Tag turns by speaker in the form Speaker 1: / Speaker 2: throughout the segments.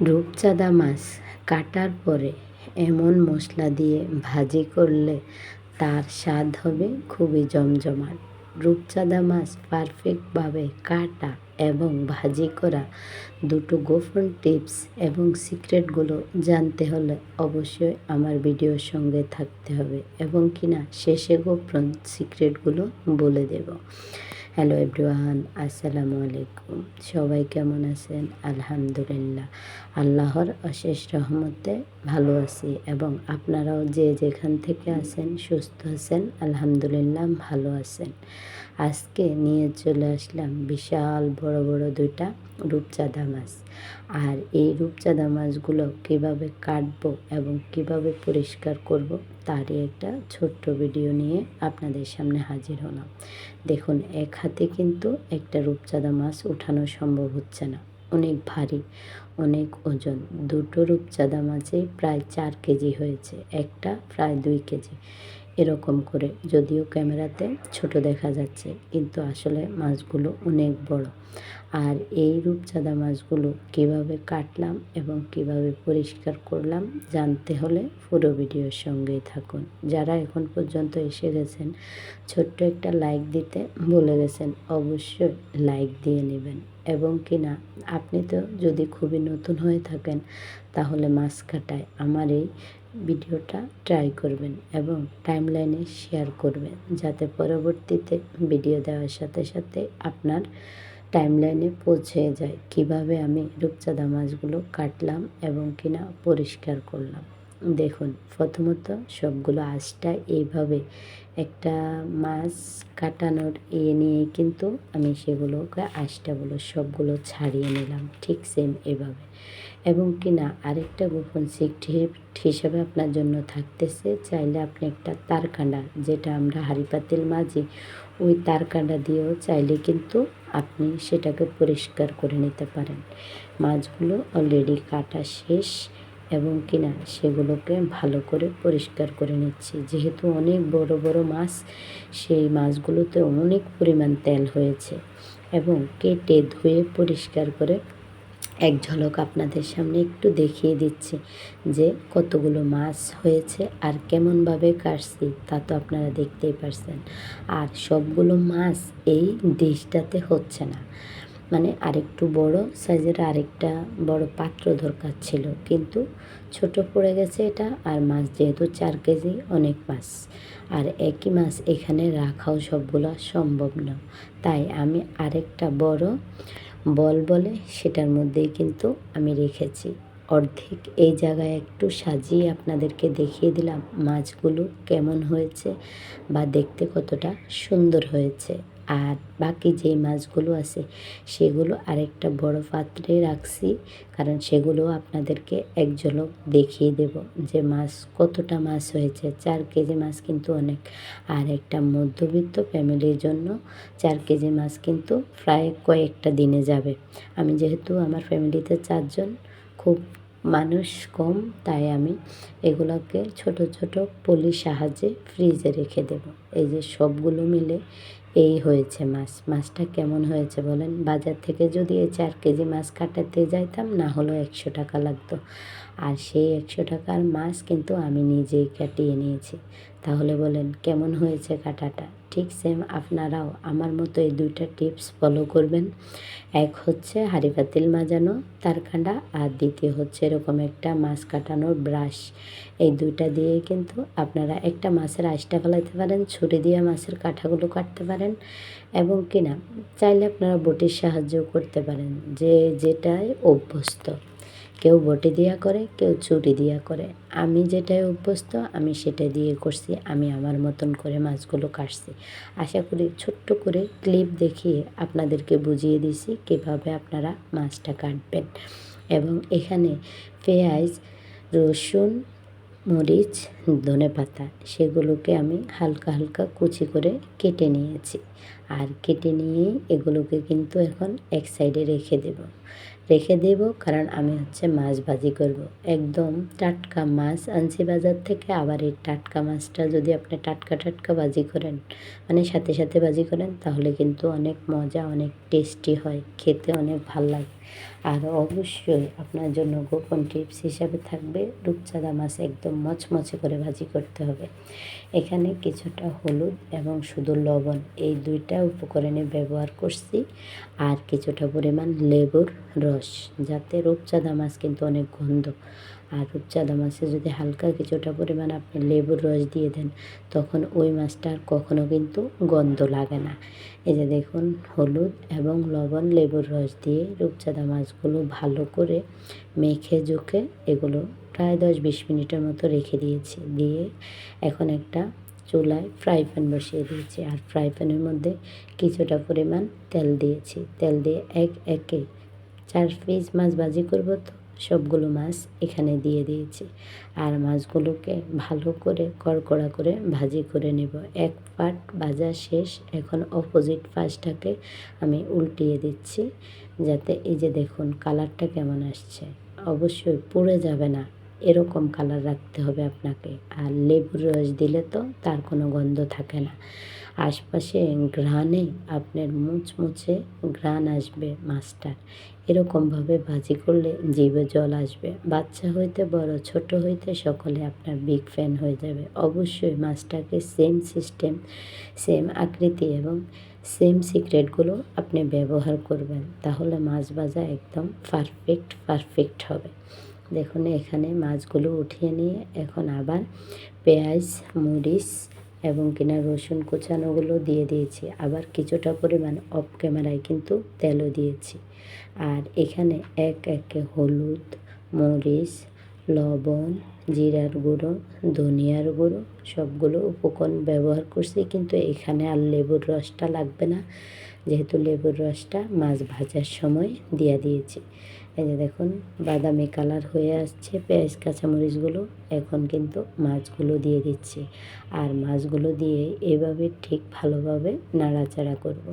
Speaker 1: রূপচাঁদা মাছ কাটার পরে এমন মশলা দিয়ে ভাজি করলে তার স্বাদ হবে খুবই জমজমাট। রূপচাঁদা মাছ পারফেক্টভাবে কাটা এবং ভাজি করা দুটো গোপন টিপস এবং সিক্রেটগুলো জানতে হলে অবশ্যই আমার ভিডিওর সঙ্গে থাকতে হবে এবং কিনা শেষে গোপন সিক্রেটগুলো বলে দেব। হ্যালো এভরিওয়ান, আসসালামু আলাইকুম। সবাই কেমন আছেন? আলহামদুলিল্লাহ, আল্লাহর অশেষ রহমতে ভালো আছি এবং আপনারাও যে যেখান থেকে আছেন সুস্থ আছেন, আলহামদুলিল্লাহ ভালো আছেন। আজকে নিয়ে চলে আসলাম বিশাল বড় বড় দুইটা রূপচাঁদা মাছ। আর এই রূপচাঁদা মাছগুলো কীভাবে কাটবো এবং কিভাবে পরিষ্কার করব তারই একটা ছোট্ট ভিডিও নিয়ে আপনাদের সামনে হাজির হলাম। দেখুন, এক হাতে কিন্তু একটা রূপচাঁদা মাছ উঠানো সম্ভব হচ্ছে না, অনেক ভারী, অনেক ওজন। দুটো রূপচাঁদা মাছই প্রায় 4 কেজি হয়েছে, একটা প্রায় 2 কেজি এরকম করে। যদিও ক্যামেরাতে ছোট দেখা যাচ্ছে, কিন্তু আসলে মাছগুলো অনেক বড়। আর এই রূপচাঁদা মাছগুলো কিভাবে কাটলাম এবং কিভাবে পরিষ্কার করলাম জানতে হলে পুরো ভিডিওর সঙ্গেই থাকুন। যারা এখন পর্যন্ত এসে গেছেন, ছোট্ট একটা লাইক দিতে ভুলে গেছেন, অবশ্যই লাইক দিয়ে নেবেন। এবং কিনা আপনি তো যদি খুবই নতুন হয়ে থাকেন, তাহলে মাছ কাটায় আমার এই ভিডিওটা ট্রাই করবেন এবং টাইমলাইনে শেয়ার করবেন, যাতে পরবর্তীতে ভিডিও দেওয়ার সাথে সাথে আপনার টাইমলাইনে পৌঁছে যায় কিভাবে আমি রূপচাঁদা মাছগুলো কাটলাম এবং কিনা পরিষ্কার করলাম। দেখুন, প্রথমত সবগুলো আঁশটা এইভাবে একটা মাছ কাটানোর নিয়ে কিন্তু আমি সেগুলোকে আঁশটাগুলো সবগুলো ছাড়িয়ে নিলাম, ঠিক সেম এভাবে। এবং কিনা আরেকটা গোপন সিক্রেট হিসাবে আপনার জন্য থাকতেছে, চাইলে আপনি একটা তারকাঁডা, যেটা আমরা হাঁড়ি পাতিল মাজি, ওই তারকাঁডা দিয়েও চাইলে কিন্তু আপনি সেটাকে পরিষ্কার করে নিতে পারেন। মাছগুলো অলরেডি কাটা শেষ এবং কিনা সেগুলোকে ভালো করে পরিষ্কার করে নিচ্ছি। যেহেতু অনেক বড় বড় মাছ, সেই মাছগুলোতে অনেক পরিমাণ তেল হয়েছে এবং কেটে ধুয়ে পরিষ্কার করে এক ঝলক আপনাদের সামনে একটু দেখিয়ে দিচ্ছি যে কতগুলো মাছ হয়েছে আর কেমনভাবে কাটছি, তা তো আপনারা দেখতেই পারছেন। আর সবগুলো মাছ এই ডিশটাতে হচ্ছে না, মানে আরেকটু বড় সাইজের আরেকটা বড় পাত্র দরকার ছিল, কিন্তু ছোট পড়ে গেছে এটা। আর মাছ যেহেতু 4 কেজি, অনেক মাছ, আর একই মাছ এখানে রাখাও সবগুলো সম্ভব না। তাই আমি আরেকটা বড় বল বলে সেটার মধ্যেই কিন্তু আমি রেখেছি। অর্ধেক এই জায়গায় একটু সাজিয়ে আপনাদেরকে দেখিয়ে দিলাম মাছগুলো কেমন হয়েছে বা দেখতে কতটা সুন্দর হয়েছে। আর বাকি যেই মাছগুলো আছে সেগুলো আরেকটা বড় পাত্রে রাখছি, কারণ সেগুলো আপনাদেরকে এক ঝলক দেখিয়ে দেব যে মাছ কতটা মাছ হয়েছে। 4 কেজি মাছ কিন্তু অনেক, আর একটা মধ্যবিত্ত ফ্যামিলির জন্য 4 কেজি মাছ কিন্তু প্রায় কয়েকটা দিনে যাবে। আমি যেহেতু আমার ফ্যামিলিতে 4 জন, খুব মানুষ কম, তাই আমি এগুলোকে ছোট ছোট পলির সাহায্যে ফ্রিজে রেখে দেব। এই যে সবগুলো মিলে এই হয়েছে মাছ। মাছটা কেমন হয়েছে বলেন? বাজার থেকে যদি এই 4 কেজি মাছ কাটাতে যাইতাম, না হলেও 100 টাকা লাগতো। আর সেই 100 টাকার মাছ কিন্তু আমি নিজেই কাটিয়ে নিয়েছি। তাহলে বলেন কেমন হয়েছে কাটাটা? ঠিক সেম আপনারাও আমার মতো এই 2টা টিপস ফলো করবেন। এক হচ্ছে হাঁড়ি পাতিল মাজানো তারকাঁডা, আর দ্বিতীয় হচ্ছে এরকম একটা মাছ কাটানোর ব্রাশ। এই 2টা দিয়ে কিন্তু আপনারা একটা মাছের আঁশটা ফেলাইতে পারেন, ছুরি দিয়ে মাছের কাঁটাগুলো কাটতে পারেন এবং কিনা চাইলে আপনারা বটির সাহায্যও করতে পারেন, যে যেটায় অভ্যস্ত। কেউ বটি দিয়া করে, কেউ ছুরি দিয়া করে। আমি যেটাই অভ্যস্ত আমি সেটা দিয়ে করছি। আমি আমার মতন করে মাছগুলো কাটছি। আশা করি ছোট্ট করে ক্লিপ দেখিয়ে আপনাদেরকে বুঝিয়ে দিছি কীভাবে আপনারা মাছটা কাটবেন। এবং এখানে পেঁয়াজ, রসুন, মরিচ, ধনেপাতা সেগুলোকে আমি হালকা হালকা কুচি করে কেটে নিয়েছি। আর কেটে নিয়ে এগুলোকে কিন্তু এখন এক সাইডে রেখে দেব, কারণ আমি হচ্ছে মাছ ভাজি করব। একদম টাটকা মাছ আনছি বাজার থেকে। আবার এই টাটকা মাছটা যদি আপনি টাটকা টাটকা ভাজি করেন, মানে সাথে সাথে ভাজি করেন, তাহলে কিন্তু অনেক মজা, অনেক টেস্টি হয়, খেতে অনেক ভাল লাগে। আর অবশ্যই আপনার জন্য গোপন টিপস হিসাবে থাকবে রূপচাঁদা মাছ একদম মচমচে করে ভাজি করতে হবে। এখানে কিছুটা হলুদ এবং শুধু লবণ এই দুইটা উপকরণে ব্যবহার করছি, আর কিছুটা পরিমাণ লেবুর রস, যাতে রূপচাঁদা মাছ কিন্তু অনেক গন্ধ, আর রূপচাঁদা মাছে যদি হালকা কিছুটা পরিমাণ আপনি লেবুর রস দিয়ে দেন তখন ওই মাছটা আর কখনো কিন্তু গন্ধ লাগে না। এই যে দেখুন, হলুদ এবং লবণ লেবুর রস দিয়ে রূপচাঁদা মাছগুলো ভালো করে মেখে জুকে এগুলো প্রায় 10-20 মিনিটের মতো রেখে দিয়েছি। দিয়ে এখন একটা চুলায় ফ্রাই প্যান বসিয়ে দিয়েছি, আর ফ্রাই প্যানের মধ্যে কিছুটা পরিমাণ তেল দিয়েছি। তেল দিয়ে একে 4 পিস মাছ ভাজি করব, তো সবগুলো মাছ এখানে দিয়ে দিয়েছি। আর মাছগুলোকে ভালো করে কড়কড়া করে ভাজি করে নেব। এক পাট ভাজা শেষ, এখন অপোজিট পাশটাকে আমি উল্টিয়ে দিচ্ছি, যাতে এই যে দেখুন কালারটা কেমন আসছে। অবশ্যই পুড়ে যাবে না, এরকম কালার রাখতে হবে আপনাকে। আর লেবুর রস দিলে তো তার কোনো গন্ধ থাকে না, আশপাশে ঘ্রাণে আপনার মুচমুচে ঘ্রাণ আসবে মাছটার। এরকমভাবে ভাজি করলে জিভে জল আসবে। বাচ্চা হইতে বড়, ছোট হইতে সকলে আপনার বিগ ফ্যান হয়ে যাবে। অবশ্যই মাছটাকে সেম সিস্টেম, সেম আকৃতি এবং সেম সিক্রেটগুলো আপনি ব্যবহার করবেন, তাহলে মাছ ভাজা একদম পারফেক্ট হবে। দেখুন এখানে মাছগুলো উঠিয়ে নিয়ে এখন আবার পেঁয়াজ, মরিচ এবং কিনা রসুন কুচানোগুলো দিয়ে দিয়েছি। আবার কিছুটা পরিমাণ অফ ক্যামেরায় কিন্তু তেলও দিয়েছি। আর এখানে একে হলুদ, মরিচ, লবণ, জিরার গুঁড়ো, ধনিয়ার গুঁড়ো সবগুলো উপকরণ ব্যবহার করছি, কিন্তু এখানে আর লেবুর রসটা লাগবে না, যেহেতু লেবুর রসটা মাছ ভাজার সময় দিয়ে দিয়েছি। এই যে দেখুন বাদামি কালার হয়ে আসছে পেঁয়াজ কাঁচামরিচগুলো, এখন কিন্তু মাছগুলো দিয়ে দিচ্ছি। আর মাছগুলো দিয়ে এভাবে ঠিক ভালোভাবে নাড়াচাড়া করব।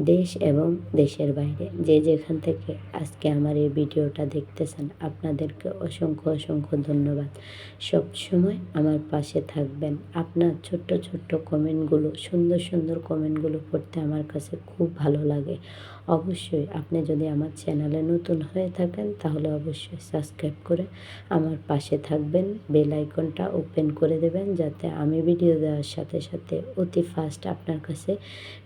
Speaker 1: দেশ এবং দেশের বাইরে যে যেখান থেকে আজকে আমার এই ভিডিওটা দেখতেছেন আপনাদেরকে অসংখ্য ধন্যবাদ। সবসময় আমার পাশে থাকবেন। আপনার ছোট্ট কমেন্টগুলো, সুন্দর কমেন্টগুলো পড়তে আমার কাছে খুব ভালো লাগে। অবশ্যই আপনি যদি আমার চ্যানেলে নতুন হয়ে থাকেন তাহলে অবশ্যই সাবস্ক্রাইব করে আমার পাশে থাকবেন, বেল আইকনটা ওপেন করে দেবেন, যাতে আমি ভিডিও দেওয়ার সাথে সাথে অতি ফাস্ট আপনার কাছে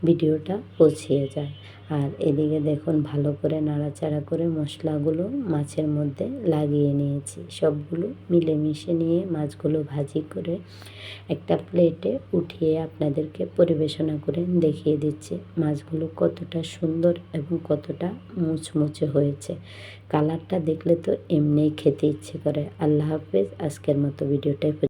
Speaker 1: ভিডিওটা পৌঁছিয়ে যায়। আর এদিকে দেখুন ভালো করে নাড়াচাড়া করে মশলাগুলো মাছের মধ্যে লাগিয়ে নিয়েছি। সবগুলো মিলেমিশে নিয়ে মাছগুলো ভাজি করে একটা প্লেটে উঠিয়ে আপনাদেরকে পরিবেশনা করে দেখিয়ে দিচ্ছি মাছগুলো কতটা সুন্দর এবং কতটা মুচমুচে হয়েছে। কালারটা দেখলে তো এমনিই খেতে ইচ্ছে করে। আল্লাহ হাফেজ, আজকের মতো ভিডিওটাই